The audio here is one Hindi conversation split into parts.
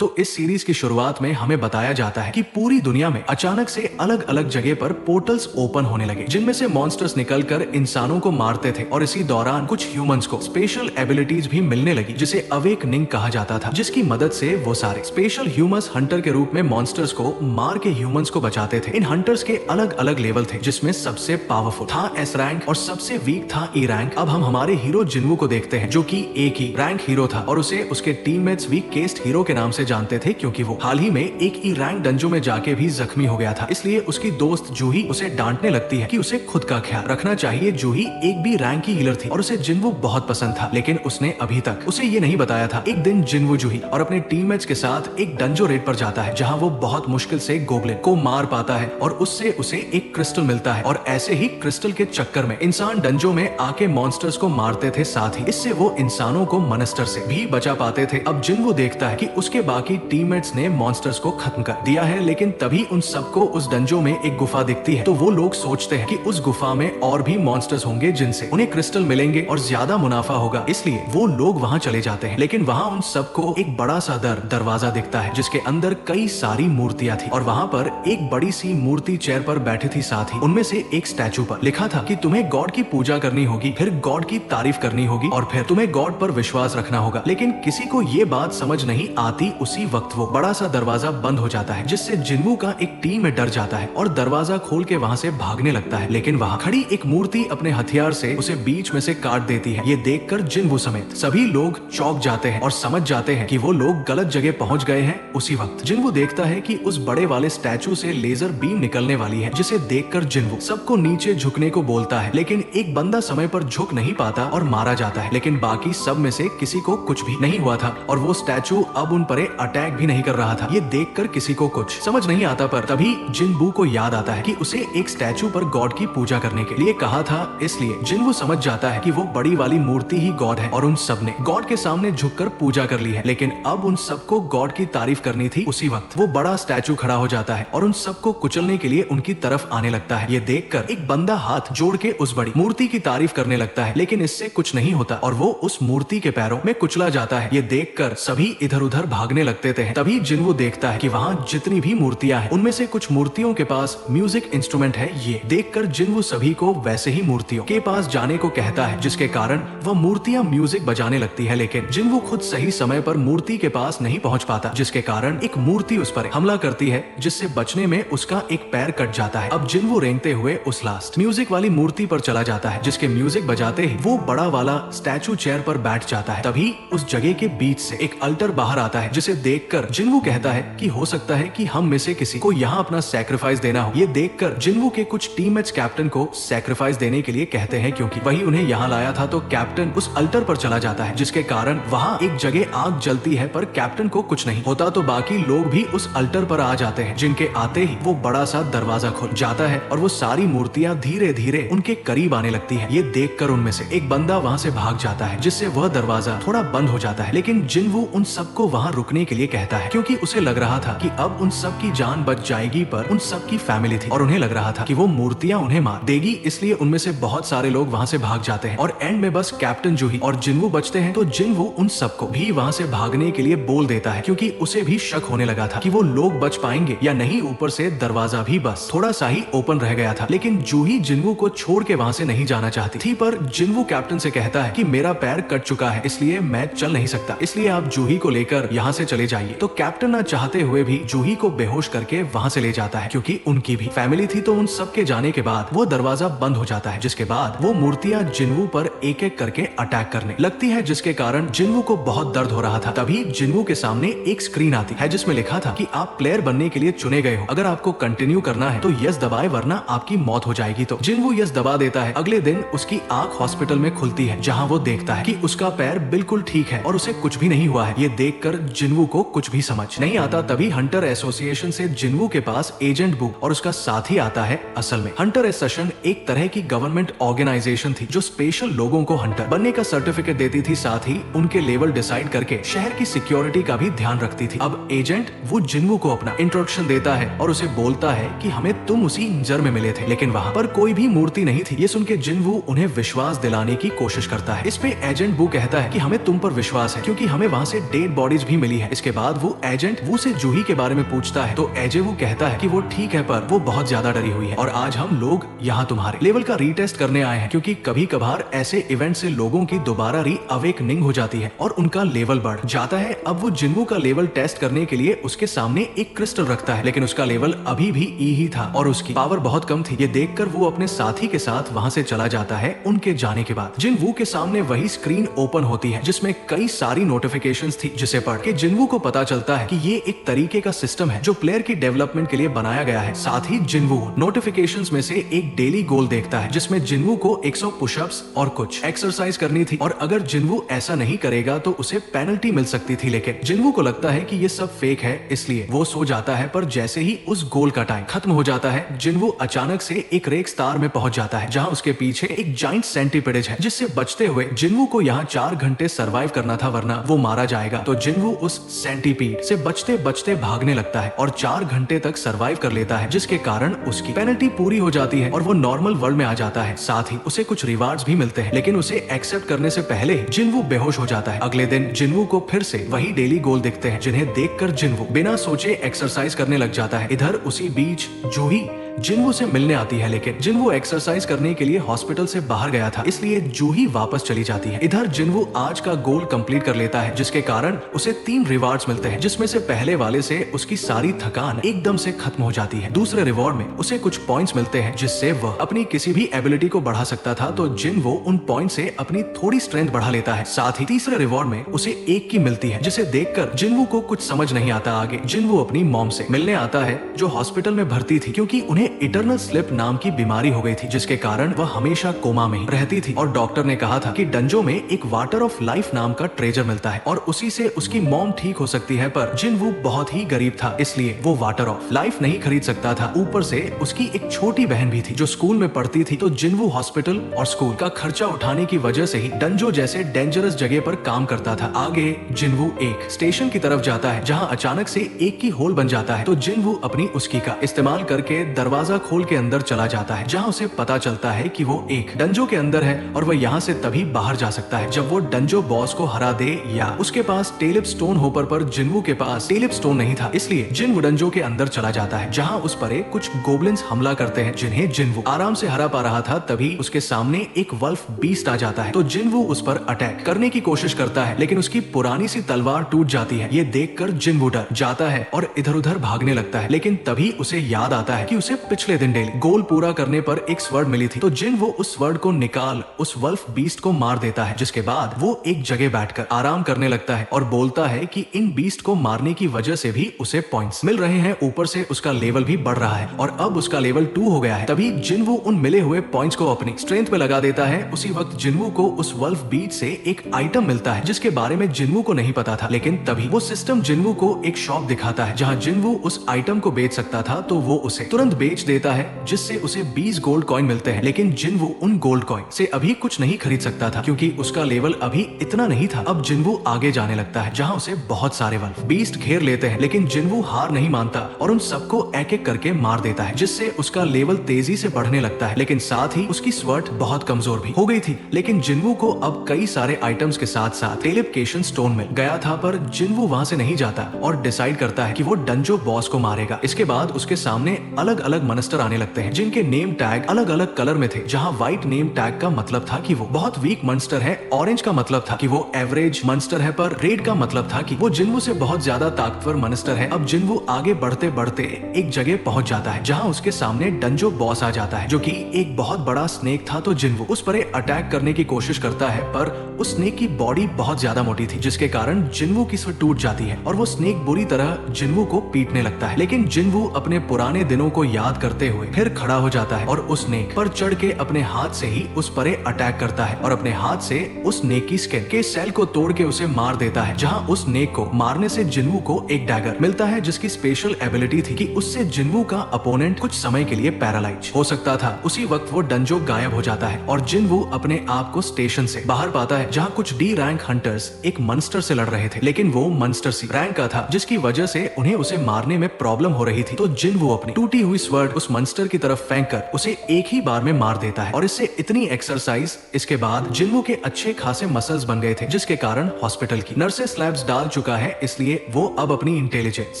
तो इस सीरीज की शुरुआत में हमें बताया जाता है कि पूरी दुनिया में अचानक से अलग अलग जगह पर पोर्टल्स ओपन होने लगे, जिनमें से मॉन्स्टर्स निकलकर इंसानों को मारते थे। और इसी दौरान कुछ ह्यूमंस को स्पेशल एबिलिटीज भी मिलने लगी, जिसे अवेकनिंग कहा जाता था, जिसकी मदद से वो सारे स्पेशल ह्यूमंस हंटर के रूप में मॉन्स्टर्स को मार के ह्यूमंस को बचाते थे। इन हंटर्स के अलग अलग लेवल थे, जिसमें सबसे पावरफुल था एस रैंक और सबसे वीक था ई रैंक। अब हम हमारे हीरो जिन्वू को देखते हैं, जो कि एक ही रैंक हीरो था और उसे उसके टीममेट्स वीक केस्ट हीरो के नाम से जानते थे, क्योंकि वो हाल ही में एक ई रैंक डंजो में जाके भी जख्मी हो गया था। इसलिए उसकी दोस्त जूही उसे डांटने लगती है कि उसे खुद का ख्याल रखना चाहिए। जूही एक भी रैंक की हीलर थी और उसे जिन्वू बहुत पसंद था, लेकिन उसने अभी तक उसे ये नहीं बताया था। एक दिन जिन्वू जूही और अपने टीममेट्स के साथ एक डंजो रेड पर जाता है, जहाँ वो बहुत मुश्किल से गोब्लिन को मार पाता है और उससे उसे एक क्रिस्टल मिलता है। और ऐसे ही क्रिस्टल के चक्कर में इंसान डंजो में आके मॉन्स्टर्स को मारते थे, साथ ही इससे वो इंसानों को मॉन्स्टर से भी बचा पाते थे। अब जिन्वू देखता है कि उसके बाकी टीममेट्स ने मॉन्स्टर्स को खत्म कर दिया है, लेकिन तभी उन सबको उस डंजो में एक गुफा दिखती है। तो वो लोग सोचते हैं कि उस गुफा में और भी मॉन्स्टर्स होंगे, जिनसे उन्हें क्रिस्टल मिलेंगे और ज्यादा मुनाफा होगा, इसलिए वो लोग वहां चले जाते हैं। लेकिन वहां उन सबको एक बड़ा सा दरवाजा दिखता है, जिसके अंदर कई सारी मूर्तियां थी और वहां पर एक बड़ी सी मूर्ति चेयर पर बैठी थी। साथ ही उनमें से एक स्टैचू पर लिखा था कि तुम्हें गॉड की पूजा करनी होगी, फिर गॉड की तारीफ करनी होगी और फिर तुम्हें गॉड पर विश्वास रखना होगा। लेकिन किसी को ये बात समझ नहीं आती। उसी वक्त वो बड़ा सा दरवाजा बंद हो जाता है, जिससे जिन्वू का एक टीम में डर जाता है और दरवाजा खोल के वहां से भागने लगता है। लेकिन वहां खड़ी एक मूर्ति अपने हथियार से उसे बीच में से काट देती है। ये देखकर जिन्वू समेत सभी लोग चौंक जाते हैं और समझ जाते हैं कि वो लोग गलत जगह पहुंच गए हैं। उसी वक्त जिन्वू देखता है कि उस बड़े वाले स्टैचू से लेजर बीम निकलने वाली है, जिसे देखकर जिन्वू सबको नीचे झुकने को बोलता है। लेकिन एक बंदा समय पर झुक नहीं पाता और मारा जाता है। लेकिन बाकी सब में से किसी को कुछ भी नहीं हुआ था और वो स्टैचू अब उन पर अटैक भी नहीं कर रहा था। ये देखकर किसी को कुछ समझ नहीं आता, पर तभी जिन्वू को याद आता है कि उसे एक स्टैचू पर गॉड की पूजा करने के लिए कहा था। इसलिए जिन्वू समझ जाता है कि वो बड़ी वाली मूर्ति ही गॉड है और उन सब ने गॉड के सामने झुककर पूजा कर ली है। लेकिन अब उन सबको गॉड की तारीफ करनी थी। उसी वक्त वो बड़ा स्टैचू खड़ा हो जाता है और उन सबको कुचलने के लिए उनकी तरफ आने लगता है। ये देखकर एक बंदा हाथ जोड़ के उस बड़ी मूर्ति की तारीफ करने लगता है, लेकिन इससे कुछ नहीं होता और वो उस मूर्ति के पैरों में कुचला जाता है। ये देखकर सभी इधर उधर भागने लगते थे। तभी जिन्वू देखता है कि वहां जितनी भी मूर्तियां हैं, उनमें से कुछ मूर्तियों के पास म्यूजिक इंस्ट्रूमेंट है। ये देखकर जिन्वू सभी को वैसे ही मूर्तियों के पास जाने को कहता है, जिसके कारण वह मूर्तियां म्यूजिक बजाने लगती है। लेकिन जिन्वू खुद सही समय पर मूर्ति के पास नहीं पहुंच पाता, जिसके कारण एक मूर्ति उस पर हमला करती है, जिससे बचने में उसका एक पैर कट जाता है। अब जिन्वू रेंगते हुए उस लास्ट म्यूजिक वाली मूर्ति पर चला जाता है, जिसके म्यूजिक बजाते ही वो बड़ा वाला स्टैचू चेयर पर बैठ जाता है। तभी उस जगह के बीच से एक अल्टर बाहर आता है, जिसे देखकर जिन्वू कहता है कि हो सकता है कि हम में से किसी को यहाँ अपना सैक्रिफाइस देना हो। ये देखकर जिन्वू के कुछ टीममेट्स कैप्टन को सैक्रिफाइस देने के लिए कहते हैं, क्योंकि वही उन्हें यहाँ लाया था। तो कैप्टन उस अल्टर पर चला जाता है, जिसके कारण वहाँ एक जगह आग जलती है, पर कैप्टन को कुछ नहीं होता। तो बाकी लोग भी उस अल्टर पर आ जाते हैं, जिनके आते ही वो बड़ा सा दरवाजा खुल जाता है और वो सारी मूर्तियां धीरे धीरे उनके करीब आने लगती है। ये देखकर उनमें से एक बंदा वहाँ से भाग जाता है, जिससे वह दरवाजा थोड़ा बंद हो जाता है। लेकिन जिन्वू उन सबको वहाँ रुकने के लिए कहता है, क्योंकि उसे लग रहा था कि अब उन सब की जान बच जाएगी, पर उन सब की फैमिली थी और उन्हें लग रहा था कि वो मूर्तियां उन्हें मार देगी। इसलिए उनमें से बहुत सारे लोग वहां से भाग जाते हैं और एंड में बस कैप्टन जूही और जिन्वू बचते हैं। तो जिन्वू उन सबको भी वहां से भागने के लिए बोल देता है, क्योंकि उसे भी शक होने लगा था कि वो लोग बच पाएंगे या नहीं। ऊपर से दरवाजा भी बस थोड़ा सा ही ओपन रह गया था। लेकिन जूही जिन्वू को छोड़ के वहां से नहीं जाना चाहती थी, पर जिन्वू कैप्टन से कहता है कि मेरा पैर कट चुका है, इसलिए मैं चल नहीं सकता, इसलिए आप जूही को लेकर यहाँ से चले जाइए। तो कैप्टन ना चाहते हुए भी जूही को बेहोश करके वहां से ले जाता है, क्योंकि उनकी भी फैमिली थी। तो उन सब के जाने के बाद वो दरवाजा बंद हो जाता है, जिसके बाद वो मूर्तियां जिन्वू पर एक एक करके अटैक करने लगती है, जिसके कारण जिन्वू को बहुत दर्द हो रहा था। तभी जिन्वू के सामने एक स्क्रीन आती है, जिसमें लिखा था कि आप प्लेयर बनने के लिए चुने गए हो, अगर आपको कंटिन्यू करना है तो यस दबाए, वरना आपकी मौत हो जाएगी। तो जिन्वू यस दबा देता है। अगले दिन उसकी आंख हॉस्पिटल में खुलती है, जहाँ वो देखता है कि उसका पैर बिल्कुल ठीक है और उसे कुछ भी नहीं हुआ है। ये देखकर जिन्वू को कुछ भी समझ नहीं आता। तभी हंटर एसोसिएशन से जिन्वू के पास एजेंट बुक और उसका साथी आता है। असल में हंटर एसोसिएशन एक तरह की गवर्नमेंट ऑर्गेनाइजेशन थी, जो स्पेशल लोगों को हंटर बनने का सर्टिफिकेट देती थी, साथ ही उनके लेवल डिसाइड करके शहर की सिक्योरिटी का भी ध्यान रखती थी। अब एजेंट वो जिन्वू को अपना इंट्रोडक्शन देता है और उसे बोलता है कि हमें तुम उसी इंजर में मिले थे, लेकिन वहाँ पर कोई भी मूर्ति नहीं थी। ये सुन के जिन्वू उन्हें विश्वास दिलाने की कोशिश करता है। इस पे एजेंट बू कहता है कि हमें तुम पर विश्वास है, क्योंकि हमें वहाँ से डेड बॉडीज भी मिली है। है। इसके बाद वो एजेंट वू से जूही के बारे में पूछता है तो एजे वो कहता है कि वो ठीक है पर वो बहुत ज्यादा डरी हुई है और आज हम लोग यहाँ तुम्हारे लेवल का रीटेस्ट करने आए हैं, क्योंकि कभी कभार ऐसे इवेंट से लोगों की दोबारा री अवेकनिंग हो जाती है और उनका लेवल बढ़ जाता है। अब वो जिन्वू का लेवल टेस्ट करने के लिए उसके सामने एक क्रिस्टल रखता है, लेकिन उसका लेवल अभी भी ई ही था और उसकी पावर बहुत कम थी। ये देखकर वो अपने साथी के साथ वहाँ से चला जाता है। उनके जाने के बाद जिन्वू के सामने वही स्क्रीन ओपन होती है जिसमें कई सारी नोटिफिकेशंस थी, जिसे पढ़ के जिन्वू को पता चलता है कि ये एक तरीके का सिस्टम है जो प्लेयर की डेवलपमेंट के लिए बनाया गया है। साथ ही जिन्वू नोटिफिकेशंस में से एक डेली गोल देखता है जिसमें जिन्वू को 100 पुशअप्स और कुछ एक्सरसाइज करनी थी और अगर जिन्वू ऐसा नहीं करेगा तो उसे पेनल्टी मिल सकती थी। लेकिन जिन्वू को लगता है कि ये सब फेक है, इसलिए वो सो जाता है। पर जैसे ही उस गोल का टाइम खत्म हो जाता है, जिन्वू अचानक से एक रेक स्टार में पहुंच जाता है जहां उसके पीछे एक जाइंट सेंटीपिडेज है, जिससे बचते हुए जिन्वू को यहाँ 4 घंटे सर्वाइव करना था वरना वो मारा जाएगा। तो जिन्वू उस सेंटीपीड से बचते बचते भागने लगता है और 4 घंटे तक सर्वाइव कर लेता है, जिसके कारण उसकी पेनल्टी पूरी हो जाती है और वो नॉर्मल वर्ल्ड में आ जाता है। साथ ही उसे कुछ रिवार्ड्स भी मिलते हैं, लेकिन उसे एक्सेप्ट करने से पहले जिन्वू बेहोश हो जाता है। अगले दिन जिन्वू को फिर से वही डेली गोल दिखते हैं जिन्हें देखकर जिन्वू बिना सोचे एक्सरसाइज करने लग जाता है। इधर उसी बीच जूही जिन्वू से मिलने आती है, लेकिन जिन्वू एक्सरसाइज करने के लिए हॉस्पिटल से बाहर गया था, इसलिए जूही वापस चली जाती है। इधर जिन्वू आज का गोल कंप्लीट कर लेता है, जिसके कारण उसे 3 रिवार्ड्स मिलते हैं, जिसमें से पहले वाले से उसकी सारी थकान एकदम से खत्म हो जाती है। दूसरे रिवॉर्ड में उसे कुछ पॉइंट्स मिलते हैं जिससे वह अपनी किसी भी एबिलिटी को बढ़ा सकता था, तो जिन्वू उन पॉइंट से अपनी थोड़ी स्ट्रेंथ बढ़ा लेता है। साथ ही तीसरे रिवॉर्ड में उसे 1 की मिलती है, जिसे देखकर जिन्वू को कुछ समझ नहीं आता। आगे जिन्वू अपनी मॉम से मिलने आता है जो हॉस्पिटल में भर्ती थी, क्योंकि उन्हें इटर्नल स्लिप नाम की बीमारी हो गई थी, जिसके कारण वह हमेशा कोमा में ही रहती थी और डॉक्टर ने कहा था कि डंजो में एक वाटर ऑफ लाइफ नाम का ट्रेजर मिलता है और उसी से उसकी मॉम ठीक हो सकती है। पर जिन्वू बहुत ही गरीब था, इसलिए वो वाटर ऑफ लाइफ नहीं खरीद सकता था। ऊपर से उसकी एक छोटी बहन भी थी जो स्कूल में पढ़ती थी, तो जिन्वू हॉस्पिटल और स्कूल का खर्चा उठाने की वजह से ही डंजो जैसे डेंजरस जगह पर काम करता था। आगे जिन्वू एक स्टेशन की तरफ जाता है जहाँ अचानक से एक की होल बन जाता है, तो जिन्वू अपनी उसकी का इस्तेमाल करके दरवाजा खोल के अंदर चला जाता है, जहां उसे पता चलता है कि वो एक डंजो के अंदर है और वह यहाँ से तभी बाहर जा सकता है जब वो डंजो बॉस को हरा दे या उसके पास टेलिप स्टोन हो। पर जिन्वू के पास टेलिप स्टोन नहीं था, इसलिए जिन्वू डंजो के अंदर चला जाता है जहां उस पर कुछ गोब्लिन्स हमला करते हैं जिन्हें जिन्वू आराम से हरा पा रहा था। तभी उसके सामने एक वल्फ बीस्ट आ जाता है, तो जिन्वू उस पर अटैक करने की कोशिश करता है, लेकिन उसकी पुरानी सी तलवार टूट जाती है। ये देखकर जिन्वू डर जाता है और इधर उधर भागने लगता है, लेकिन तभी उसे याद आता है कि उसे पिछले दिन डेली गोल पूरा करने पर एक स्वर्ड मिली थी, तो जिन्वू उस स्वर्ड को निकाल उस वल्फ बीस्ट को मार देता है, जिसके बाद वो एक जगह बैठकर आराम करने लगता है और बोलता है कि इन बीस्ट को मारने की वजह से भी उसे पॉइंट्स मिल रहे हैं, ऊपर से उसका लेवल भी बढ़ रहा है और अब उसका लेवल 2 हो गया है। तभी जिन्वू उन मिले हुए पॉइंट्स को अपनी स्ट्रेंथ पे लगा देता है। उसी वक्त जिन्वू को उस वल्फ बीस्ट से एक आइटम मिलता है जिसके बारे में जिन्वू को नहीं पता था, लेकिन तभी वो सिस्टम जिन्वू को एक शॉप दिखाता है जहाँ जिन्वू उस आइटम को बेच सकता था, तो वो उसे तुरंत बेच देता है, जिससे उसे 20 गोल्ड कॉइन मिलते हैं। लेकिन जिन्वू उन गोल्ड कॉइन से अभी कुछ नहीं खरीद सकता था क्योंकि उसका लेवल अभी इतना नहीं था। अब जिन्वू आगे जाने लगता है जहां उसे बहुत सारे वल्फ बीस्ट घेर लेते हैं, लेकिन जिन्वू हार नहीं मानता और उन सबको एक एक करके मार देता है, जिससे उसका लेवल तेजी से बढ़ने लगता है। लेकिन साथ ही उसकी स्वर्ड बहुत कमजोर भी हो गई थी। लेकिन जिन्वू को अब कई सारे आइटम्स के साथ साथ टेलिपकेशन स्टोन मिल गया था, पर जिन्वू वहां से नहीं जाता और डिसाइड करता है कि वो डंजो बॉस को मारेगा। इसके बाद उसके सामने अलग अलग मॉन्स्टर आने लगते हैं जिनके नेम टैग अलग अलग कलर में थे। जहां व्हाइट नेम टैग का मतलब था कि वो बहुत वीक मॉन्स्टर है, ऑरेंज का मतलब था कि वो एवरेज मॉन्स्टर है, पर रेड का मतलब था कि वो जिन्वू से बहुत ज्यादा ताकतवर मॉन्स्टर है। अब जिन्वू आगे बढ़ते बढ़ते एक जगह पहुंच जाता है जहां उसके सामने डंजो बॉस आ जाता है जो कि एक बहुत बड़ा स्नेक था, तो जिन्वू उस पर अटैक करने की कोशिश करता है, पर उस स्नेक की बॉडी बहुत ज्यादा मोटी थी जिसके कारण जिन्वू की स्वर्ड टूट जाती है और वो स्नेक बुरी तरह जिन्वू को पीटने लगता है। लेकिन जिन्वू अपने पुराने दिनों को याद करते हुए फिर खड़ा हो जाता है और उस स्नेक पर चढ़ के अपने हाथ से ही उस पर अटैक करता है और अपने हाथ से उस स्नेक की स्किन के सेल को तोड़ के उसे मार देता है। जहां उस स्नेक को मारने से जिन्वू को एक डैगर मिलता है जिसकी स्पेशल एबिलिटी थी कि उससे जिन्वू का अपोनेंट कुछ समय के लिए पैरालाइज हो सकता था। उसी वक्त वो डंजो गायब हो जाता है और जिन्वू अपने आप को स्टेशन से बाहर पाता है जहां कुछ डी रैंक हंटर्स एक मॉन्स्टर से लड़ रहे थे, लेकिन वो मॉन्स्टर सी रैंक का था जिसकी वजह से उन्हें उसे मारने में प्रॉब्लम हो रही थी। तो जिन्वू अपनी टूटी हुई वर्ड उस मंस्टर की तरफ फेंक कर उसे एक ही बार में मार देता है और इससे इतनी एक्सरसाइज इसके बाद जिन्वू के अच्छे खासे मसल्स बन गए थे, जिसके कारण हॉस्पिटल की नर्सेस स्लैब्स डाल चुका है, इसलिए वो अब अपनी इंटेलिजेंस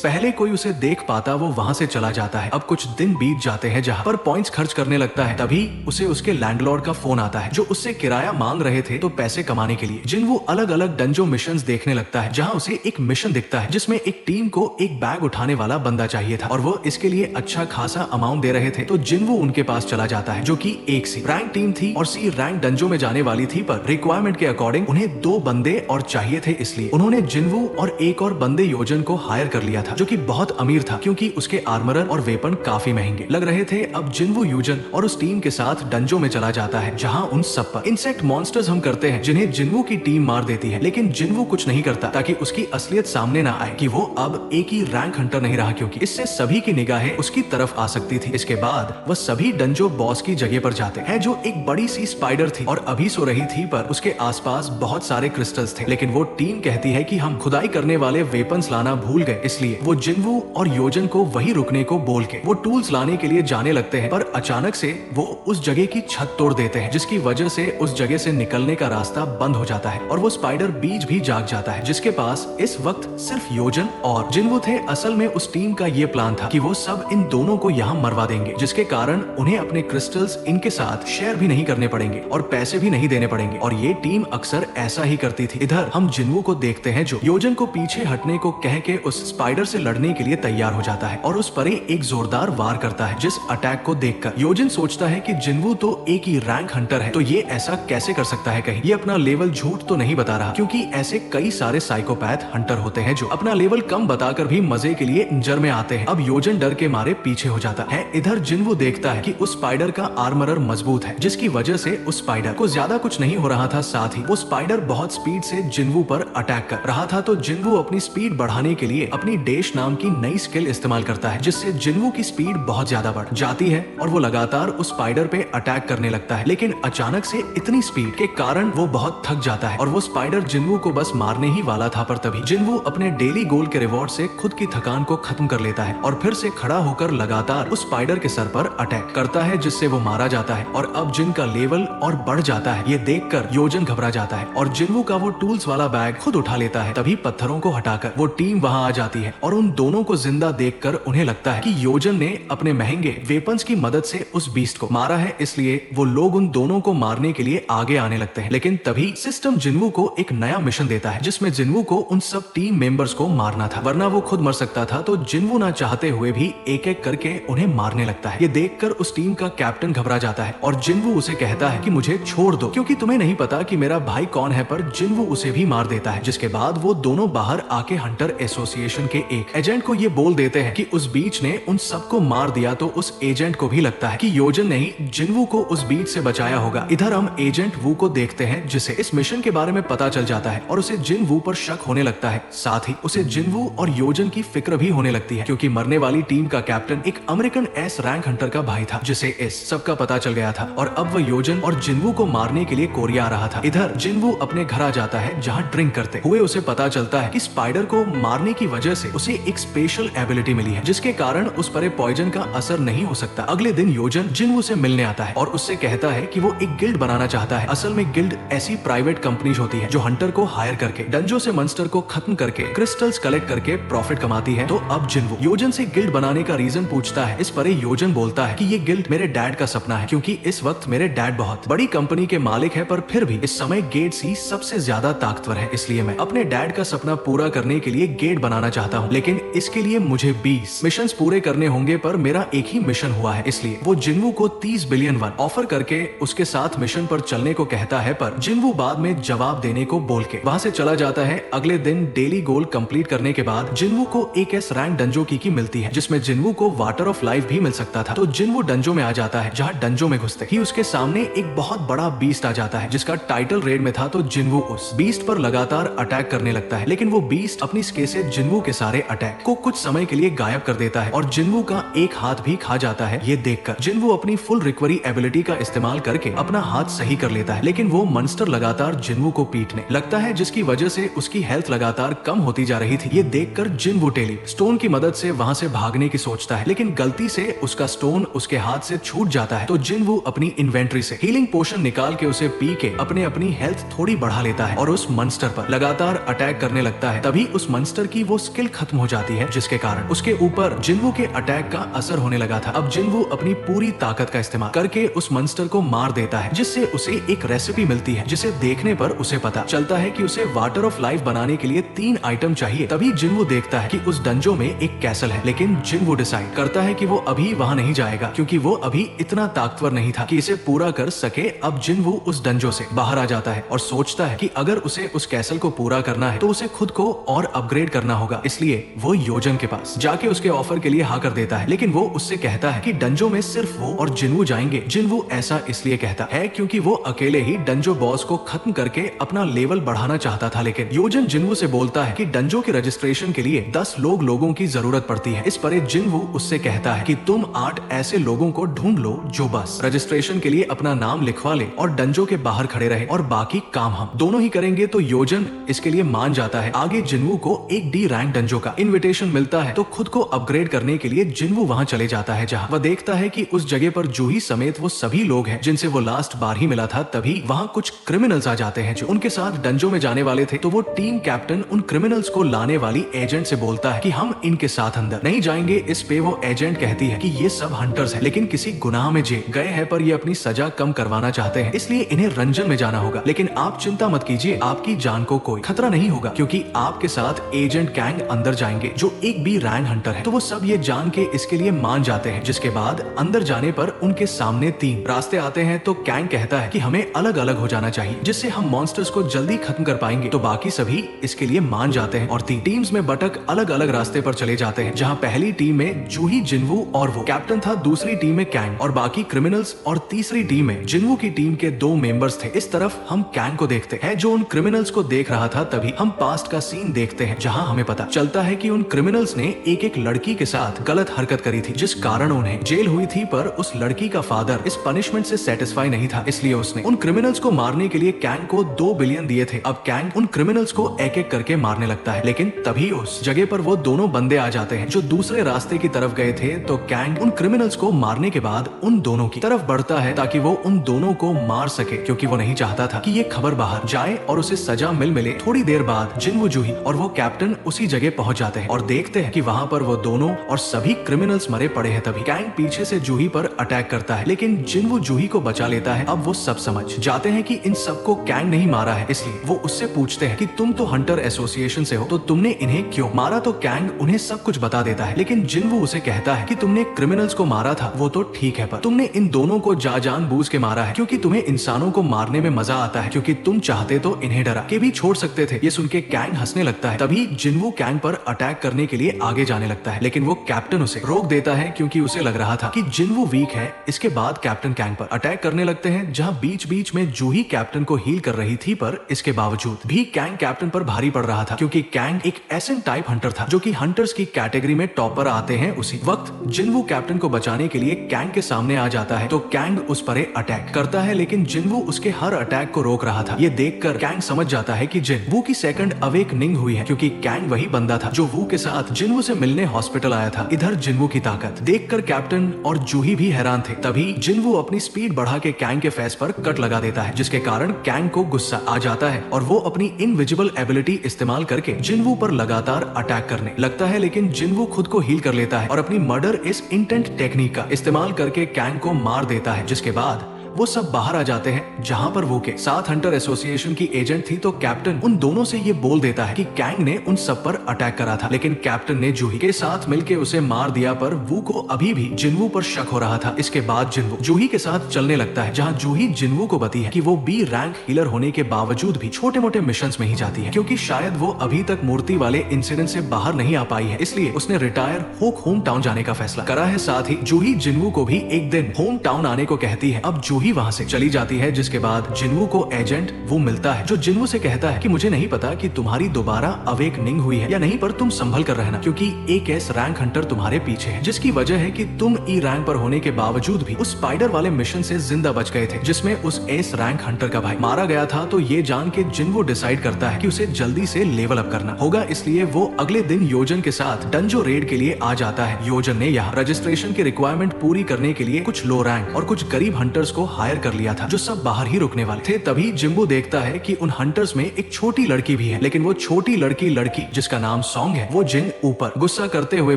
पहले कोई उसे देख पाता वो वहाँ से चला जाता है। अब कुछ दिन बीत जाते हैं जहाँ पर पॉइंट्स खर्च करने लगता है, तभी उसे उसके लैंडलॉर्ड का फोन आता है जो उससे किराया मांग रहे थे तो पैसे कमाने के लिए। जिन्वू अलग अलग डंजो मिशंस देखने लगता है जहाँ उसे एक मिशन दिखता है जिसमें एक टीम को एक बैग उठाने वाला बंदा चाहिए था और वो इसके लिए अच्छा खासा अमाउंट दे रहे थे। तो जिन्वू उनके पास चला जाता है जो कि एक सी रैंक टीम थी और सी रैंक डंजो में जाने वाली थी, पर रिक्वायरमेंट के अकॉर्डिंग उन्हें 2 बंदे और चाहिए थे, इसलिए उन्होंने जिन्वू और एक और बंदे योजन को हायर कर लिया था जो कि बहुत अमीर था क्योंकि उसके आर्मरर और वेपन काफी महंगे लग रहे थे। अब जिन्वू यूजन और उस टीम के साथ डंजो में चला जाता है जहां उन सब पर इंसेक्ट मॉन्स्टर्स हम करते हैं जिन्हें जिन्वू की टीम मार देती है, लेकिन जिन्वू कुछ नहीं करता ताकि उसकी असलियत सामने ना आए कि वो अब एक ही रैंक हंटर नहीं रहा, क्योंकि इससे सभी की निगाहें उसकी तरफ आ सकती थी। इसके बाद वह सभी डंजो बॉस की जगह पर जाते हैं जो एक बड़ी सी स्पाइडर थी और अभी सो रही थी, पर उसके आसपास बहुत सारे क्रिस्टल्स थे, लेकिन वो टीम कहती है कि हम खुदाई करने वाले वेपन्स लाना भूल गए, इसलिए वो जिन्वू और योजन को वहीं रुकने को बोल के वो टूल्स लाने के लिए जाने लगते हैं। पर अचानक से वो उस जगह की छत तोड़ देते हैं जिसकी वजह से उस जगह से निकलने का रास्ता बंद हो जाता है और वो स्पाइडर बीच भी जाग जाता है जिसके पास इस वक्त सिर्फ योजन और जिन्वू थे। असल में उस टीम का ये प्लान था कि वो सब इन दोनों को यहाँ मरवा देंगे, जिसके कारण उन्हें अपने क्रिस्टल्स इनके साथ शेयर भी नहीं करने पड़ेंगे और पैसे भी नहीं देने पड़ेंगे, और ये टीम अक्सर ऐसा ही करती थी। इधर हम जिन्वू को देखते हैं जो योजन को पीछे हटने को कह के उस स्पाइडर से लड़ने के लिए तैयार हो जाता है और उस पर एक जोरदार वार करता है, जिस अटैक को देखकर योजन सोचता है कि जिन्वू तो एक ही रैंक हंटर है तो ये ऐसा कैसे कर सकता है, कहीं ये अपना लेवल झूठ तो नहीं बता रहा, क्योंकि ऐसे कई सारे साइकोपैथ हंटर होते हैं जो अपना लेवल कम बताकर भी मजे के लिए इंजर में आते हैं। अब योजन डर के मारे पीछे हो जाता है। इधर जिन्वू देखता है कि उस स्पाइडर का आर्मरर मजबूत है जिसकी वजह से उस स्पाइडर को ज्यादा कुछ नहीं हो रहा था, साथ ही वो स्पाइडर बहुत स्पीड से जिन्वू पर अटैक कर रहा था। तो जिन्वू अपनी स्पीड बढ़ाने के लिए अपनी डैश नाम की नई स्किल इस्तेमाल करता है जिससे जिन्वू की स्पीड बहुत ज्यादा बढ़ जाती है और वो लगातार उस स्पाइडर पे अटैक करने लगता है, लेकिन अचानक से इतनी स्पीड के कारण वो बहुत थक जाता है और वो स्पाइडर जिन्वू को बस मारने ही वाला था, पर तभी जिन्वू अपने डेली गोल के रिवॉर्ड से खुद की थकान को खत्म कर लेता है और फिर से खड़ा होकर लगातार उस स्पाइडर के सर पर अटैक करता है जिससे वो मारा जाता है और अब जिन का लेवल और बढ़ जाता है ये देखकर योजन घबरा जाता है और जिन्वू का वो टूल्स वाला बैग खुद उठा लेता है। तभी पत्थरों को हटाकर वो टीम वहां आ जाती है और उन दोनों को जिंदा देखकर उन्हें लगता है कि योजन ने अपने महंगे वेपन्स की मदद से उस बीस्ट को मारा है, इसलिए वो लोग उन दोनों को मारने के लिए आगे आने लगते हैं। लेकिन तभी सिस्टम जिन्वू को एक नया मिशन देता है जिसमें जिन्वू को उन सब टीम मेंबर्स को मारना था, वरना वो खुद मर सकता था। तो जिन्वू ना चाहते हुए भी एक एक करके उन्हें मारने लगता है। ये देखकर उस टीम का कैप्टन घबरा जाता है और जिन्वू उसे कहता है कि मुझे छोड़ दो क्योंकि तुम्हें नहीं पता कि मेरा भाई कौन है, पर जिन्वू उसे भी मार देता है। जिसके बाद वो दोनों बाहर आके हंटर एसोसिएशन के एक एजेंट को ये बोल देते हैं कि उस बीच ने उन सबको मार दिया। तो उस एजेंट को भी लगता है कि योजन ने ही जिन्वू को उस बीच से बचाया होगा। इधर हम एजेंट वू को देखते हैं जिसे इस मिशन के बारे में पता चल जाता है और उसे जिन्वू पर शक होने लगता है। साथ ही उसे जिन्वू और योजन की फिक्र भी होने लगती है क्योंकि मरने वाली टीम का कैप्टन एक अमेरिकन एस रैंक हंटर का भाई था जिसे इस सब का पता चल गया था और अब वह योजन और जिन्वू को मारने के लिए कोरिया आ रहा था। इधर जिन्वू अपने घर आ जाता है जहाँ ड्रिंक करते हुए उसे पता चलता है कि स्पाइडर को मारने की वजह से उसे एक स्पेशल एबिलिटी मिली है जिसके कारण उस पर पॉइजन का असर नहीं हो सकता। अगले दिन योजन जिन्वू से मिलने आता है और उससे कहता है कि वो एक गिल्ड बनाना चाहता है। असल में गिल्ड ऐसी प्राइवेट कंपनीज होती है जो हंटर को हायर करके डंजो से मंस्टर को खत्म करके क्रिस्टल्स कलेक्ट करके प्रॉफिट कमाती है। तो अब जिन्वू योजन से गिल्ड बनाने का रीजन पूछता है। इस पर योजन बोलता है कि ये गिल्ड मेरे डैड का सपना है क्योंकि इस वक्त मेरे डैड बहुत बड़ी कंपनी के मालिक है, पर फिर भी इस समय गेट्स ही सबसे ज्यादा ताकतवर है, इसलिए मैं अपने डैड का सपना पूरा करने के लिए गेट बनाना चाहता हूँ। लेकिन इसके लिए मुझे 20 मिशंस पूरे करने होंगे, पर मेरा एक ही मिशन हुआ है। इसलिए वो जिन्वू को 30 बिलियन वन ऑफर करके उसके साथ मिशन पर चलने को कहता है, पर जिन्वू बाद में जवाब देने को बोल के वहाँ से चला जाता है। अगले दिन डेली गोल कंप्लीट करने के बाद जिन्वू को एक एस रैंक डंजो की मिलती है जिसमें जिन्वू को वाटर ऑफ लाइफ भी मिल सकता था। तो जिन्वू डंजो में आ जाता है जहाँ डंजो में घुसते ही उसके सामने एक बहुत बड़ा बीस्ट आ जाता है जिसका टाइटल रेड में था। तो जिन्वू उस बीस्ट पर लगातार अटैक करने लगता है, लेकिन वो बीस्ट अपनी स्के से जिन्वू के सारे अटैक को कुछ समय के लिए गायब कर देता है और जिन्वू का एक हाथ भी खा जाता है। ये देखकर जिन्वू अपनी फुल रिकवरी एबिलिटी का इस्तेमाल करके अपना हाथ सही कर लेता है, लेकिन वो मंस्टर लगातार जिन्वू को पीटने लगता है जिसकी वजह से उसकी हेल्थ लगातार कम होती जा रही थी। ये देखकर जिन्वू टेली स्टोन की मदद से वहाँ से भागने की सोचता है, लेकिन गलती से उसका स्टोन उसके हाथ से छूट जाता है तो जिनवू अपनी इन्वेंट्री से हीलिंग पोशन निकाल के उसे पी के अपनी हेल्थ थोड़ी बढ़ा लेता है और उस मॉन्स्टर पर लगातार अटैक करने लगता है। तभी उस मॉन्स्टर की वो स्किल खत्म हो जाती है, जिसके कारण उसके ऊपर जिनवू के अटैक का असर होने लगा था। अब जिनवू अपनी पूरी ताकत का इस्तेमाल करके उस मॉन्स्टर को मार देता है, जिससे उसे एक रेसिपी मिलती है, जिसे देखने पर उसे पता चलता है कि उसे वाटर ऑफ लाइफ बनाने के लिए 3 आइटम चाहिए। तभी जिनवू देखता है कि उस डंजो में एक कैसल है, लेकिन जिनवू डिसाइड करता है कि वो अभी वहां नहीं जाएगा, क्योंकि वो अभी इतना ताकतवर नहीं था कि इसे पूरा कर सके। अब जिनवू उस डंजो से बाहर आ जाता है और सोचता है कि अगर उसे उस कैसल को पूरा करना है तो उसे खुद को और अपग्रेड करना होगा। इसलिए वो योजन के पास जाके उसके ऑफर के लिए हाँ कर देता है, लेकिन वो उससे कहता है कि डंजो में सिर्फ वो और जिनवू जाएंगे। जिनवू ऐसा इसलिए कहता है क्योंकि वो अकेले ही डंजो बॉस को खत्म करके अपना लेवल बढ़ाना चाहता था, लेकिन योजन जिनवू से बोलता है कि डंजो के रजिस्ट्रेशन के लिए 10 लोगों की जरूरत पड़ती है। इस पर जिनवू उससे कहता है कि तुम 8 ऐसे लोगों को ढूंढ लो जो बस रजिस्ट्रेशन के लिए अपना नाम लिखवा ले और डंजो के बाहर खड़े रहे, और बाकी काम हम दोनों ही करेंगे। तो योजन इसके लिए मान जाता है। आगे जिनवू को एक डी रैंक डंजो का इनविटेशन मिलता है, तो खुद को अपग्रेड करने के लिए जिनवू वहां चले जाता है, जहां वह देखता है कि उस जगह पर जूही समेत वो सभी लोग हैं जिनसे वो लास्ट बार ही मिला था। तभी वहां कुछ क्रिमिनल्स आ जाते हैं जो उनके साथ डंजो में जाने वाले थे। तो वो टीम कैप्टन उन क्रिमिनल्स को लाने वाली एजेंट से बोलता है कि हम इनके साथ अंदर नहीं जाएंगे। इस पे वो एजेंट कहती है कि ये सब हंटर्स हैं, लेकिन किसी गुनाह में जे गए हैं, पर ये अपनी सजा कम करवाना चाहते हैं, इसलिए इन्हें रंजन में जाना होगा। लेकिन आप चिंता मत कीजिए, आपकी जान को कोई खतरा नहीं होगा, क्योंकि आपके साथ एजेंट कैंग अंदर जाएंगे जो एक बी रैंक हंटर है। तो वो सब ये जान के इसके लिए मान जाते हैं, जिसके बाद अंदर जाने पर उनके सामने 3 रास्ते आते हैं। तो कैंग कहता है कि हमें अलग अलग हो जाना चाहिए, जिससे हम मॉन्स्टर्स को जल्दी खत्म कर पाएंगे। तो बाकी सभी इसके लिए मान जाते हैं और 3 टीम्स में बटक अलग अलग रास्ते पर चले जाते हैं, जहाँ पहली टीम में जूही, जिनवू और वो कैप्टन था, दूसरी टीम में कैंग और बाकी क्रिमिनल्स, और तीसरी टीम में जिनवू की टीम के 2 मेंबर्स थे। इस तरफ हम कैंग को देखते हैं जो उन क्रिमिनल्स को देख रहा था। तभी हम पास्ट का सीन देखते हैं, जहां हमें पता चलता है कि उन क्रिमिनल्स ने एक लड़की के साथ गलत हरकत करी थी, जिस कारण उन्हें जेल हुई थी। पर उस लड़की का फादर इस पनिशमेंट से सेटिस्फाई नहीं था, इसलिए उसने उन क्रिमिनल्स को मारने के लिए कैंग को 2 बिलियन दिए थे। अब कैंग उन क्रिमिनल्स को एक एक करके मारने लगता है, लेकिन तभी उस जगह पर वो दोनों बंदे आ जाते हैं जो दूसरे रास्ते की तरफ गए थे। तो कैंग उन क्रिमिनल्स को मारने के बाद उन दोनों की तरफ बढ़ता है ताकि वो उन दोनों को मार सके, क्योंकि वो नहीं चाहता था कि ये खबर बाहर जाए और उसे सजा मिले। थोड़ी देर बाद जिनवू, जूही और वो कैप्टन उसी जगह पहुंच जाते हैं और देखते हैं कि वहां पर वो दोनों और सभी क्रिमिनल्स मरे पड़े हैं। तभी कैंग पीछे से जूही पर अटैक करता है, लेकिन जिनवू जूही को बचा लेता है। अब वो सब समझ जाते हैं कि इन सबको कैंग नहीं मारा है, इसलिए वो उससे पूछते हैं कि तुम तो हंटर एसोसिएशन से हो, तो तुमने इन्हें क्यों मारा? तो कैंग उन्हें सब कुछ बता देता है, लेकिन जिनवू उसे कहता है कि तुमने क्रिमिनल्स को मारा था वो तो ठीक है, पर तुमने इन दोनों को जानबूझ के मारा है, क्योंकि तुम्हें इंसानों को मारने में मजा आता है, क्योंकि तुम चाहते तो इन्हें डरा के भी छोड़ सकते थे। ये सुन के कैंग हंसने लगता है। तभी जिनवू कैंग पर अटैक करने के लिए आगे जाने लगता है, लेकिन वो कैप्टन उसे रोक देता है, क्योंकि उसे लग रहा था कि जिनवू वीक है। इसके बाद कैप्टन कैंग पर अटैक करने लगते हैं, जहां बीच बीच में जूही कैप्टन को हील कर रही थी, पर इसके बावजूद भी कैंग कैप्टन पर भारी पड़ रहा था, क्योंकि कैंग एक एसेंट टाइप हंटर था जो कि हंटर्स की कैटेगरी में टॉपर आते हैं। उसी वक्त जिनवू कैप्टन को बचाने के लिए कैंग के सामने आ जाता है, तो कैंग उस पर अटैक करता है, लेकिन जिनवू उसके हर अटैक को रोक रहा था। ये देखकर कैंग समझ जाता है कि जिनवू की सेकंड अवेकनिंग हुई है, क्योंकि कैंग वही बंदा था जो वू के साथ जिनवू से मिलने हॉस्पिटल आया था। इधर जिनवू की ताकत देखकर कैप्टन और जूही भी हैरान थे। तभी जिनवू अपनी स्पीड बढ़ा के कैंग के फेस पर कट लगा देता है, जिसके कारण कैंग को गुस्सा आ जाता है और वो अपनी इनविजिबल एबिलिटी इस्तेमाल करके जिनवू पर लगातार अटैक करने लगता है, लेकिन जिनवू खुद को हील कर लेता है और अपनी मर्डर इस इंटेंट टेक्निक का इस्तेमाल करके कैंग को मार देता है। जिसके बाद वो सब बाहर आ जाते हैं, जहां पर वो के साथ हंटर एसोसिएशन की एजेंट थी। तो कैप्टन उन दोनों से ये बोल देता है कि कैंग ने उन सब पर अटैक करा था, लेकिन कैप्टन ने जूही के साथ मिलके उसे मार दिया। पर वू को अभी भी जिनवू पर शक हो रहा था। इसके बाद जिनवू जूही के साथ चलने लगता है, जहां जूही जिनवू को बताती है कि वो बी रैंक हीलर होने के बावजूद भी छोटे मोटे मिशंस में ही जाती है, क्योंकि शायद वो अभी तक मूर्ति वाले इंसिडेंट से बाहर नहीं आ पाई है, इसलिए उसने रिटायर होक होम टाउन जाने का फैसला करा है। साथ ही जूही जिनवू को भी एक दिन होम टाउन आने को कहती है। अब जूही सीधी वहाँ से चली जाती है, जिसके बाद जिन्वू को एजेंट वो मिलता है जो जिन्वू से कहता है कि मुझे नहीं पता कि तुम्हारी दोबारा अवेकनिंग हुई है या नहीं, पर तुम संभल कर रहना क्योंकि एक एस रैंक हंटर तुम्हारे पीछे है, जिसकी वजह है कि तुम ई रैंक पर होने के बावजूद भी उस स्पाइडर वाले मिशन से जिंदा बच गए थे जिसमें उस एस रैंक हंटर का भाई मारा गया था। तो ये जान के जिन्वू डिसाइड करता है कि उसे जल्दी से लेवल अप करना होगा, इसलिए वो अगले दिन योजन के साथ डंजो रेड के लिए आ जाता है। योजन ने यहाँ रजिस्ट्रेशन की रिक्वायरमेंट पूरी करने के लिए कुछ लो रैंक और कुछ गरीब हंटर्स को हायर कर लिया था जो सब बाहर ही रुकने वाले थे। तभी जिम्बू देखता है कि उन हंटर्स में एक छोटी लड़की भी है, लेकिन वो छोटी लड़की जिसका नाम सॉन्ग है, वो जिन ऊपर गुस्सा करते हुए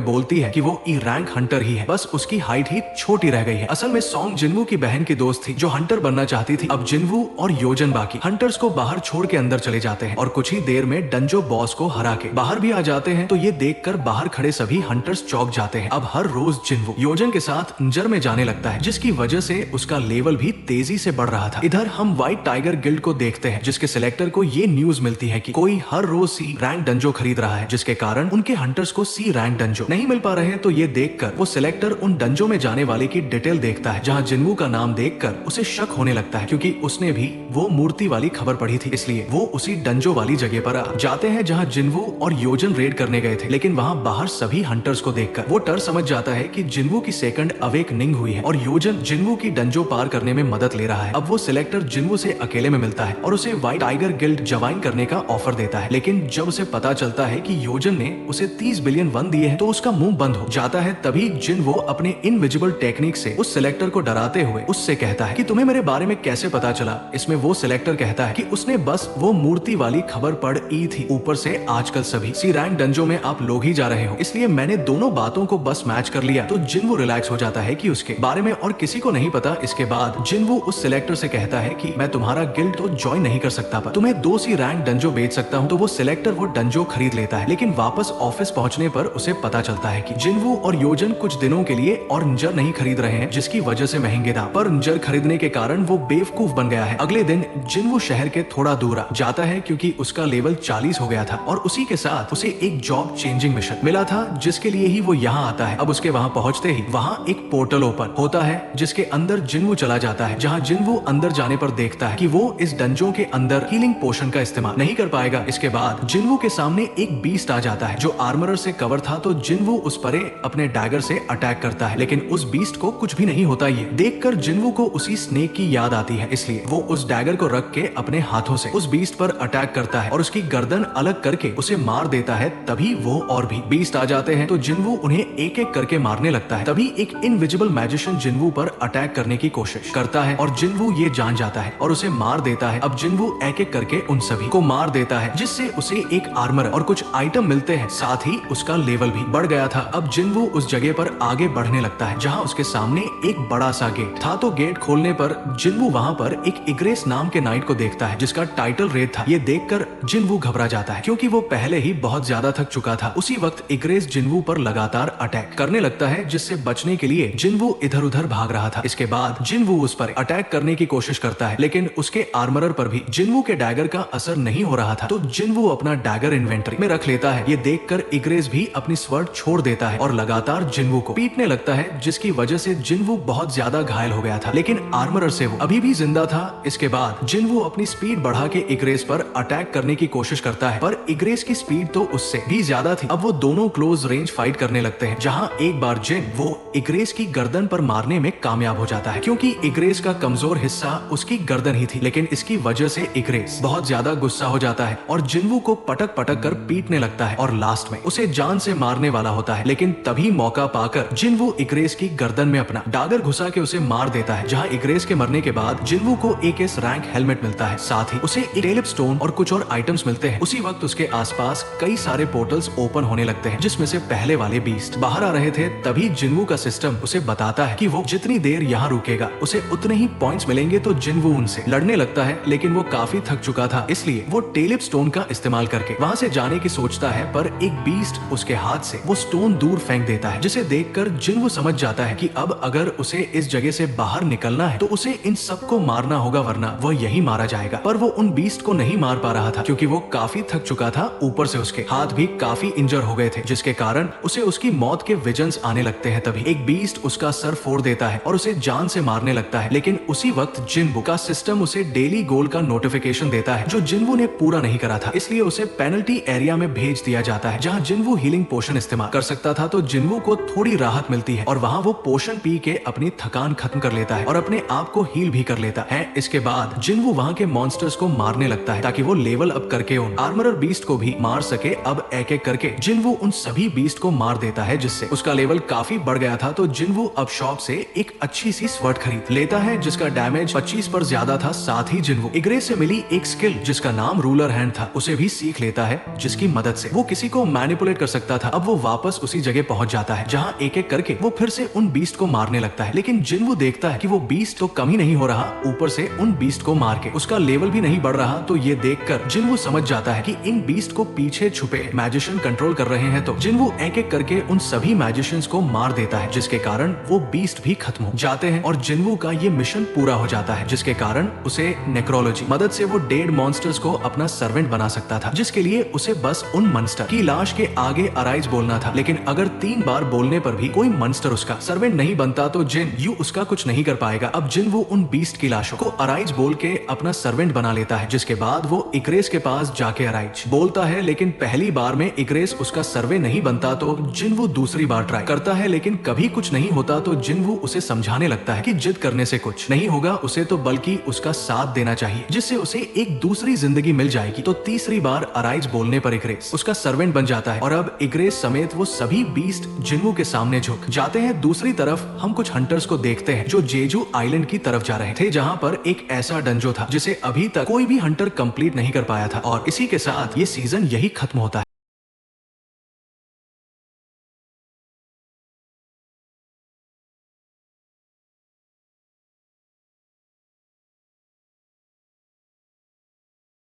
बोलती है कि वो ई रैंक हंटर ही है, बस उसकी हाइट ही छोटी रह गई है। असल में सॉन्ग जिन्वू की बहन की दोस्त थी जो हंटर बनना चाहती थी। अब जिन्वू और योजन बाकी हंटर्स को बाहर छोड़ के अंदर चले जाते हैं और कुछ ही देर में डंजो बॉस को हरा के बाहर भी आ जाते हैं। तो ये देखकर बाहर खड़े सभी हंटर्स चौंक जाते हैं। अब हर रोज जिन्वू योजन के साथ इंजर में जाने लगता है, जिसकी वजह से उसका लेवल भी तेजी से बढ़ रहा था। इधर हम व्हाइट टाइगर गिल्ड को देखते हैं, जिसके सिलेक्टर को ये न्यूज मिलती है कि कोई हर रोज सी रैंक डंजो खरीद रहा है, जिसके कारण उनके हंटर्स को सी रैंक डंजो नहीं मिल पा रहे हैं। तो ये देखकर वो सिलेक्टर उन डंजो में जाने वाले की डिटेल देखता है, जहाँ जिन्वू का नाम देखकर उसे शक होने लगता है क्योंकि उसने भी वो मूर्ति वाली खबर पढ़ी थी, इसलिए वो उसी डंजो वाली जगह पर जाते हैं जहाँ जिन्वू और योजन रेड करने गए थे। लेकिन वहाँ बाहर सभी हंटर्स को देखकर वो डर समझ जाता है कि जिन्वू की सेकंड अवेकनिंग हुई है और योजन जिन्वू की डंजो पार करने में मदद ले रहा है। अब वो सिलेक्टर जिन्वू से अकेले में मिलता है और उसे व्हाइट टाइगर गिल्ड ज्वाइन करने का ऑफर देता है, लेकिन जब उसे पता चलता है कि योजन ने उसे 30 बिलियन वन दिए हैं तो उसका मुंह बंद हो जाता है। तभी जिन्वू अपने इनविजिबल टेक्निक से उस सिलेक्टर को डराते हुए उससे कहता है कि तुम्हें मेरे बारे में कैसे पता चला। इसमें वो सिलेक्टर कहता है कि उसने बस वो मूर्ति वाली खबर पढ़ी थी, ऊपर से आजकल सभी सी रैंक डंजो में आप लोग ही जा रहे हो, इसलिए मैंने दोनों बातों को बस मैच कर लिया। तो जिन्वू रिलैक्स हो जाता है कि उसके बारे में और किसी को नहीं पता। इसके बाद जिन्वू उस सिलेक्टर से कहता है कि मैं तुम्हारा गिल्ड तो ज्वाइन नहीं कर सकता, पर तुम्हें 2 सी रैंक डंजो बेच सकता हूँ। तो वो सिलेक्टर वो डंजो खरीद लेता है, लेकिन वापस ऑफिस पहुंचने पर उसे पता चलता है कि जिन्वू और योजन कुछ दिनों के लिए और इंजर नहीं खरीद रहे हैं, जिसकी वजह से महंगे दाम पर इंजर खरीदने के कारण वो बेवकूफ बन गया है। अगले दिन जिन्वू शहर के थोड़ा दूर जाता है क्योंकि उसका लेवल 40 हो गया था और उसी के साथ उसे एक जॉब चेंजिंग मिशन मिला था, जिसके लिए ही वो यहाँ आता है। अब उसके वहाँ पहुँचते ही वहाँ एक पोर्टल ओपन होता है, जिसके अंदर जिन्वू चला जाता है, जहाँ जिन्वू अंदर जाने पर देखता है कि वो इस डंजो के अंदर हीलिंग पोशन का इस्तेमाल नहीं कर पाएगा। इसके बाद जिन्वू के सामने एक बीस्ट आ जाता है जो आर्मरर से कवर था। तो जिन्वू उस पर अपने डैगर से अटैक करता है, लेकिन उस बीस्ट को कुछ भी नहीं होता। ये देखकर जिन्वू को उसी स्नेक की याद आती है, इसलिए वो उस डैगर को रख के अपने हाथों से उस बीस्ट पर अटैक करता है और उसकी गर्दन अलग करके उसे मार देता है। तभी वो और भी बीस्ट आ जाते हैं, तो जिन्वू उन्हें एक एक करके मारने लगता है। तभी एक इनविजिबल मैजिशियन जिन्वू पर अटैक करने की कोशिश करता है और जिन्वू ये जान जाता है और उसे मार देता है। अब जिन्वू एक एक करके उन सभी को मार देता है, जिससे उसे एक आर्मर और कुछ आइटम मिलते हैं, साथ ही उसका लेवल भी बढ़ गया था। अब जिन्वू उस जगह पर आगे बढ़ने लगता है जहाँ उसके सामने एक बड़ा सा गेट था। तो गेट खोलने पर जिन्वू वहाँ पर एक इग्रेस नाम के नाइट को देखता है, जिसका टाइटल रेड था। ये देखकर जिन्वू घबरा जाता है क्योंकि वो पहले ही बहुत ज्यादा थक चुका था। उसी वक्त इग्रेस जिन्वू पर लगातार अटैक करने लगता है, जिससे बचने के लिए जिन्वू इधर उधर भाग रहा था। इसके बाद जिन्वू उस पर अटैक करने की कोशिश करता है, लेकिन उसके आर्मरर पर भी जिन्वू के डैगर का असर नहीं हो रहा था। तो जिन्वू अपना डैगर इन्वेंटरी में रख लेता है। ये देखकर इग्रेस भी अपनी स्वर्ड छोड़ देता है और लगातार जिन्वू को पीटने लगता है, जिसकी वजह से जिन्वू बहुत ज्यादा घायल हो गया था, लेकिन आर्मरर से वो अभी भी जिंदा था। इसके बाद जिन्वू अपनी स्पीड बढ़ा के इग्रेस पर अटैक करने की कोशिश करता है, पर इग्रेस की स्पीड तो उससे भी ज्यादा थी। अब वो दोनों क्लोज रेंज फाइट करने लगते हैं, जहाँ एक बार जिन वो इग्रेस की गर्दन पर मारने में कामयाब हो जाता है, क्योंकि इग्रेस का कमजोर हिस्सा उसकी गर्दन ही थी। लेकिन इसकी वजह से इग्रेस बहुत ज्यादा गुस्सा हो जाता है और जिन्वू को पटक पटक कर पीटने लगता है और लास्ट में उसे जान से मारने वाला होता है। लेकिन तभी मौका पाकर जिन्वू इग्रेस की गर्दन में अपना डागर घुसा के उसे मार देता है, जहाँ इग्रेस के मरने के बाद जिन्वू को एक एस रैंक हेलमेट मिलता है, साथ ही उसे एक टेलिप स्टोन और कुछ और आइटम्स मिलते हैं। उसी वक्त उसके आसपास कई सारे पोर्टल्स ओपन होने लगते हैं, जिसमें से पहले वाले बीस्ट बाहर आ रहे थे। तभी जिन्वू का सिस्टम उसे बताता है कि वो जितनी देर यहाँ रुकेगा उसे उतने ही पॉइंट्स मिलेंगे। तो जिन्वू उनसे लड़ने लगता है, लेकिन वो काफी थक चुका था, इसलिए वो टेलिप स्टोन का इस्तेमाल करके वहाँ से जाने की सोचता है, पर एक बीस्ट उसके हाथ से वो स्टोन दूर फेंक देता है, जिसे देखकर जिन्वू समझ जाता है कि अब अगर उसे इस जगह से बाहर निकलना है तो उसे इन सबको मारना होगा, वरना वह यही मारा जाएगा। पर वो उन बीस्ट को नहीं मार पा रहा था क्योंकि वो काफी थक चुका था, ऊपर से उसके हाथ भी काफी इंजर हो गए थे, जिसके कारण उसे उसकी मौत के विजन्स आने लगते हैं। तभी एक बीस्ट उसका सर फोड़ देता है और उसे जान से मारने लगता करता है, लेकिन उसी वक्त जिनवू का सिस्टम उसे डेली गोल का नोटिफिकेशन देता है जो जिनवू ने पूरा नहीं करा था। इसलिए उसे पेनल्टी एरिया में भेज दिया जाता है जहाँ जिनवू हीलिंग पोशन इस्तेमाल कर सकता था। तो जिनवू को थोड़ी राहत मिलती है और वहाँ वो पोशन पी के अपनी थकान खत्म कर लेता है और अपने आप को हील भी कर लेता है। इसके बाद जिनवू वहाँ के मॉन्स्टर्स को मारने लगता है ताकि वो लेवल अप करके उन आर्मरर बीस्ट को भी मार सके। अब एक एक करके जिनवू उन सभी बीस्ट को मार देता है जिससे उसका लेवल काफी बढ़ गया था। तो जिनवू अब शॉप से एक अच्छी सी स्वर्ड खरीद लेता है जिसका डैमेज 25 पर ज्यादा था। साथ ही जिनवू इग्रेस से मिली एक स्किल जिसका नाम रूलर हैंड था उसे भी सीख लेता है जिसकी मदद से वो किसी को मैनिपुलेट कर सकता था। अब वो वापस उसी जगह पहुंच जाता है जहाँ एक एक करके वो फिर से उन बीस्ट को मारने लगता है, लेकिन जिनवू देखता है कि वो बीस्ट तो कम ही नहीं हो रहा, ऊपर से उन बीस्ट को मार के उसका लेवल भी नहीं बढ़ रहा। तो ये देखकर जिनवू समझ जाता है कि इन बीस्ट को पीछे छुपे मैजिशियन कंट्रोल कर रहे हैं। तो जिनवू एक एक करके उन सभी मैजिशियंस को मार देता है जिसके कारण वो बीस्ट भी खत्म हो जाते हैं और जिनवू का ये मिशन पूरा हो जाता है जिसके कारण उसे नेक्रोलॉजी मदद से वो डेड मॉन्स्टर्स को अपना सर्वेंट बना सकता था, जिसके लिए उसे बस उन मॉन्स्टर की लाश के आगे अराइज बोलना था। लेकिन अगर 3 बार बोलने पर भी कोई मॉन्स्टर उसका सर्वेंट नहीं बनता तो जिन यू उसका कुछ नहीं कर पाएगा। अब जिनवू उन बीस्ट की लाशों को अराइज बोल के अपना सर्वेंट बना लेता है जिसके बाद वो इग्रेस के पास जाके अराइज बोलता है, लेकिन पहली बार में इग्रेस उसका सर्वे नहीं बनता। तो जिनवू दूसरी बार ट्राई करता है लेकिन कभी कुछ नहीं होता। तो जिनवू उसे समझाने लगता है कि जिद करने से कुछ नहीं होगा, उसे तो बल्कि उसका साथ देना चाहिए जिससे उसे एक दूसरी जिंदगी मिल जाएगी। तो तीसरी बार अराइज बोलने पर इग्रेस उसका सर्वेंट बन जाता है और अब इग्रेस समेत वो सभी बीस्ट जिनवू के सामने झुक जाते हैं। दूसरी तरफ हम कुछ हंटर्स को देखते हैं जो जेजू आइलैंड की तरफ जा रहे थे जहाँ पर एक ऐसा डंजो था जिसे अभी तक कोई भी हंटर कंप्लीट नहीं कर पाया था। और इसी के साथ ये सीजन यही खत्म होता है।